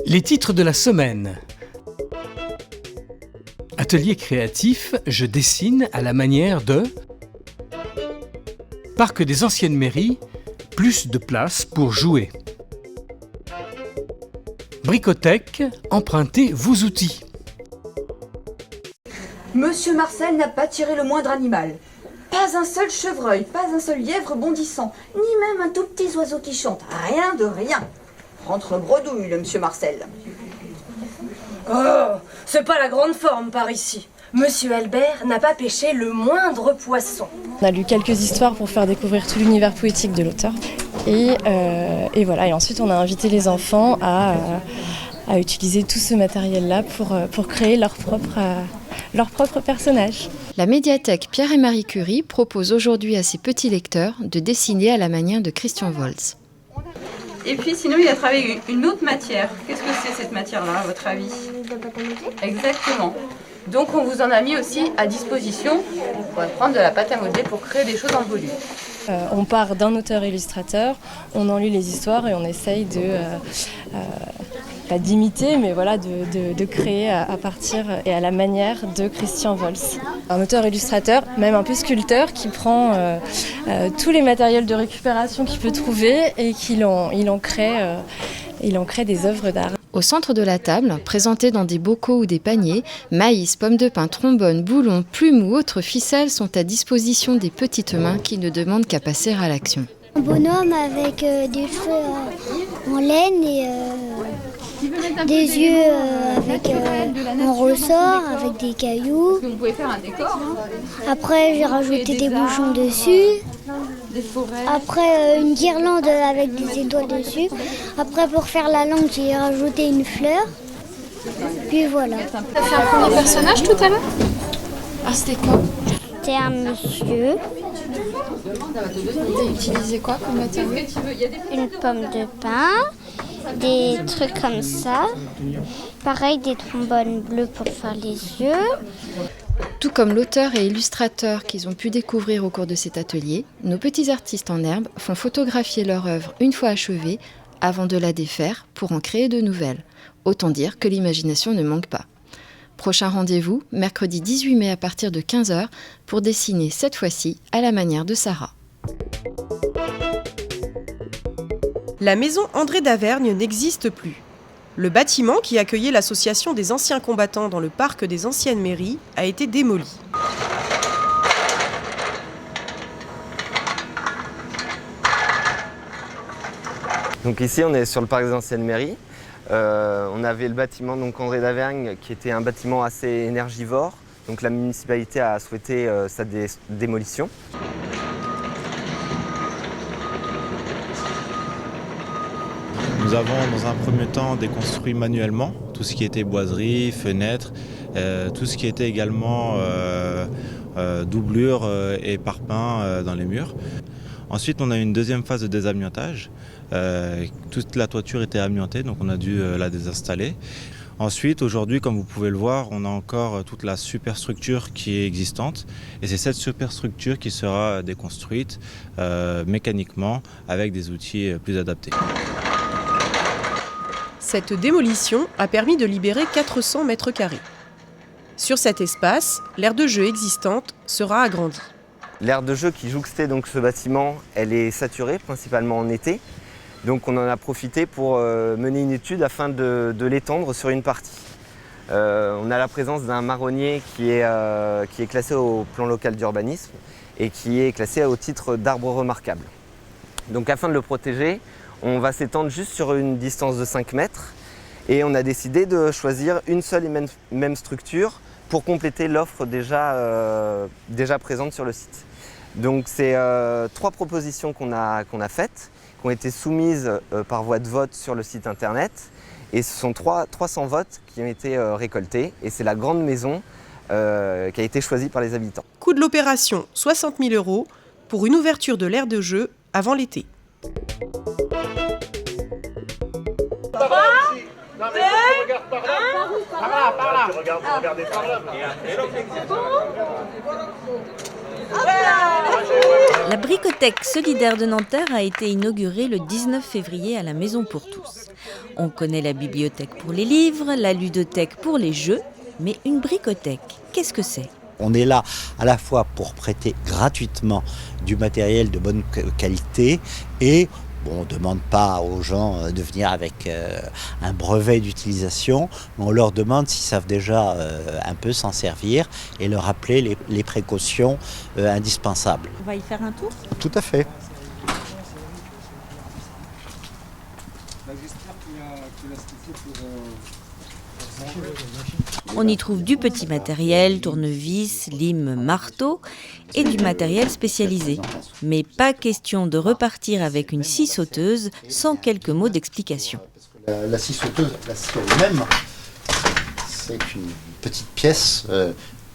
Les titres de la semaine. Atelier créatif, je dessine à la manière de... Parc des anciennes mairies, plus de place pour jouer. Bricothèque, empruntez vos outils. Monsieur Marcel n'a pas tiré le moindre animal. Pas un seul chevreuil, pas un seul lièvre bondissant, ni même un tout petit oiseau qui chante. Rien de rien. Rentre bredouille, le monsieur Marcel. Oh, c'est pas la grande forme par ici. Monsieur Albert n'a pas pêché le moindre poisson. On a lu quelques histoires pour faire découvrir tout l'univers poétique de l'auteur. Et voilà. Et ensuite, on a invité les enfants à utiliser tout ce matériel-là pour créer leur propre personnage. La médiathèque Pierre et Marie Curie propose aujourd'hui à ses petits lecteurs de dessiner à la manière de Christian Wolz. Et puis sinon, il a travaillé une autre matière. Qu'est-ce que c'est cette matière-là, à votre avis? De la pâte à modeler. Exactement. Donc on vous en a mis aussi à disposition pour prendre de la pâte à modeler pour créer des choses en volume. On part d'un auteur-illustrateur, on en lit les histoires et on essaye pas d'imiter, mais voilà, de créer à partir et à la manière de Christian Wolz. Un auteur-illustrateur, même un peu sculpteur, qui prend tous les matériels de récupération qu'il peut trouver et il en crée des œuvres d'art. Au centre de la table, présentés dans des bocaux ou des paniers, maïs, pommes de pin, trombones, boulons, plumes ou autres ficelles sont à disposition des petites mains qui ne demandent qu'à passer à l'action. Un bonhomme avec des cheveux en laine et des yeux avec en ressort, avec des cailloux. Vous pouvez faire un décor. Après, j'ai rajouté des bouchons dessus. Des forêts. Après, une guirlande avec des étoiles dessus. Après, pour faire la langue, j'ai rajouté une fleur. Puis voilà. T'as fait un premier personnage tout à l'heure? Ah, c'était quoi? C'était un monsieur, T'as utilisé quoi comme matériel? une pomme de pin, des trucs comme ça. Pareil, des trombones bleus pour faire les yeux. Tout comme l'auteur et illustrateur qu'ils ont pu découvrir au cours de cet atelier, nos petits artistes en herbe font photographier leur œuvre une fois achevée avant de la défaire pour en créer de nouvelles. Autant dire que l'imagination ne manque pas. Prochain rendez-vous, mercredi 18 mai à partir de 15h pour dessiner cette fois-ci à la manière de Sarah. La maison André d'Avergne n'existe plus. Le bâtiment qui accueillait l'association des anciens combattants dans le parc des anciennes mairies a été démoli. Donc ici on est sur le parc des anciennes mairies. On avait le bâtiment donc André d'Avergne qui était un bâtiment assez énergivore. Donc la municipalité a souhaité sa démolition. Nous avons dans un premier temps déconstruit manuellement tout ce qui était boiserie, fenêtres, tout ce qui était également doublure et parpaing dans les murs. Ensuite, on a eu une deuxième phase de désamiantage. Toute la toiture était amiantée, donc on a dû la désinstaller. Ensuite, aujourd'hui, comme vous pouvez le voir, on a encore toute la superstructure qui est existante. Et c'est cette superstructure qui sera déconstruite mécaniquement avec des outils plus adaptés. Cette démolition a permis de libérer 400 mètres carrés. Sur cet espace, l'aire de jeu existante sera agrandie. L'aire de jeu qui jouxtait donc ce bâtiment, elle est saturée, principalement en été. Donc on en a profité pour mener une étude afin de l'étendre sur une partie. On a la présence d'un marronnier qui est classé au plan local d'urbanisme et qui est classé au titre d'arbre remarquable. Donc afin de le protéger, on va s'étendre juste sur une distance de 5 mètres et on a décidé de choisir une seule et même structure pour compléter l'offre déjà présente sur le site. Donc c'est 3 propositions qu'on a faites, qui ont été soumises par voie de vote sur le site internet et ce sont 300 votes qui ont été récoltés et c'est la grande maison qui a été choisie par les habitants. Coût de l'opération 60 000 € pour une ouverture de l'aire de jeu avant l'été. 3, 2, 1. Par là. Tu regardes par là. La bricothèque solidaire de Nanterre a été inaugurée le 19 février à la Maison pour tous. On connaît la bibliothèque pour les livres, la ludothèque pour les jeux, mais une bricothèque, qu'est-ce que c'est ? On est là à la fois pour prêter gratuitement du matériel de bonne qualité et on ne demande pas aux gens de venir avec un brevet d'utilisation, mais on leur demande s'ils savent déjà un peu s'en servir et leur rappeler les précautions indispensables. On va y faire un tour ? Tout à fait. On y trouve du petit matériel, tournevis, lime, marteau et du matériel spécialisé. Mais pas question de repartir avec une scie sauteuse sans quelques mots d'explication. La scie sauteuse, la scie elle-même, c'est une petite pièce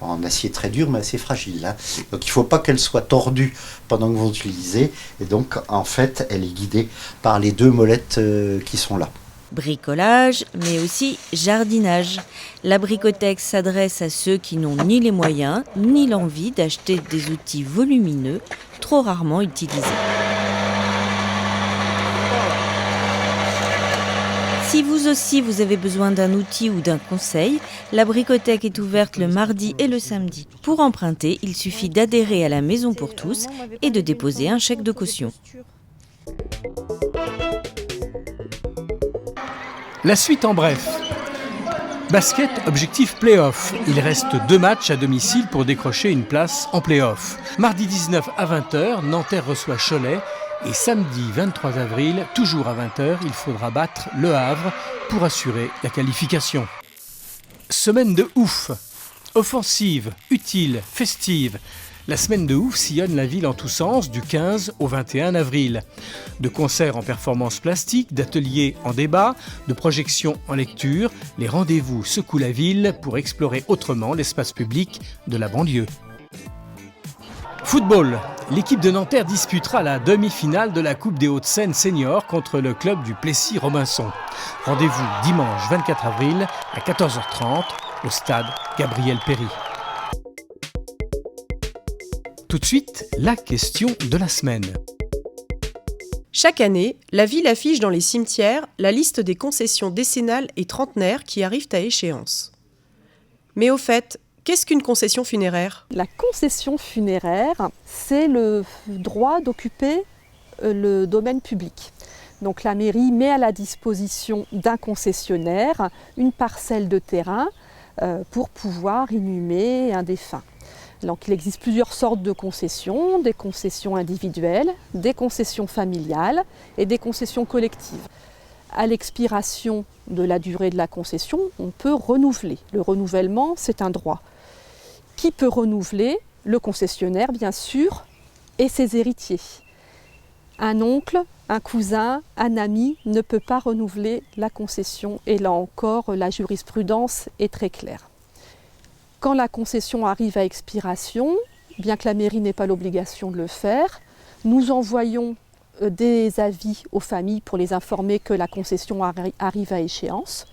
en acier très dur mais assez fragile. Hein. Donc il ne faut pas qu'elle soit tordue pendant que vous l'utilisez. Et donc en fait, elle est guidée par les deux molettes qui sont là. Bricolage, mais aussi jardinage. La bricothèque s'adresse à ceux qui n'ont ni les moyens, ni l'envie d'acheter des outils volumineux, trop rarement utilisés. Si vous aussi vous avez besoin d'un outil ou d'un conseil, la bricothèque est ouverte le mardi et le samedi. Pour emprunter, il suffit d'adhérer à la Maison pour tous et de déposer un chèque de caution. La suite en bref. Basket, objectif play-off. Il reste 2 matchs à domicile pour décrocher une place en play-off. Mardi 19 à 20h, Nanterre reçoit Cholet. Et samedi 23 avril, toujours à 20h, il faudra battre Le Havre pour assurer la qualification. Semaine de ouf. Offensive, utile, festive. La semaine de ouf sillonne la ville en tous sens du 15 au 21 avril. De concerts en performance plastique, d'ateliers en débat, de projections en lecture, les rendez-vous secouent la ville pour explorer autrement l'espace public de la banlieue. Football. L'équipe de Nanterre disputera la demi-finale de la Coupe des Hauts-de-Seine seniors contre le club du Plessis-Robinson. Rendez-vous dimanche 24 avril à 14h30 au stade Gabriel Péri. Tout de suite, la question de la semaine. Chaque année, la ville affiche dans les cimetières la liste des concessions décennales et trentenaires qui arrivent à échéance. Mais au fait, qu'est-ce qu'une concession funéraire ? La concession funéraire, c'est le droit d'occuper le domaine public. Donc la mairie met à la disposition d'un concessionnaire une parcelle de terrain pour pouvoir inhumer un défunt. Donc il existe plusieurs sortes de concessions, des concessions individuelles, des concessions familiales et des concessions collectives. À l'expiration de la durée de la concession, on peut renouveler. Le renouvellement, c'est un droit. Qui peut renouveler ? Le concessionnaire, bien sûr, et ses héritiers. Un oncle, un cousin, un ami ne peut pas renouveler la concession. Et là encore, la jurisprudence est très claire. Quand la concession arrive à expiration, bien que la mairie n'ait pas l'obligation de le faire, nous envoyons des avis aux familles pour les informer que la concession arrive à échéance.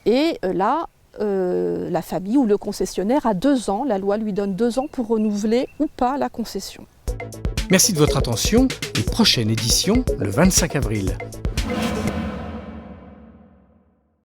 Et là, la famille ou le concessionnaire a 2 ans, la loi lui donne 2 ans pour renouveler ou pas la concession. Merci de votre attention et prochaine édition le 25 avril.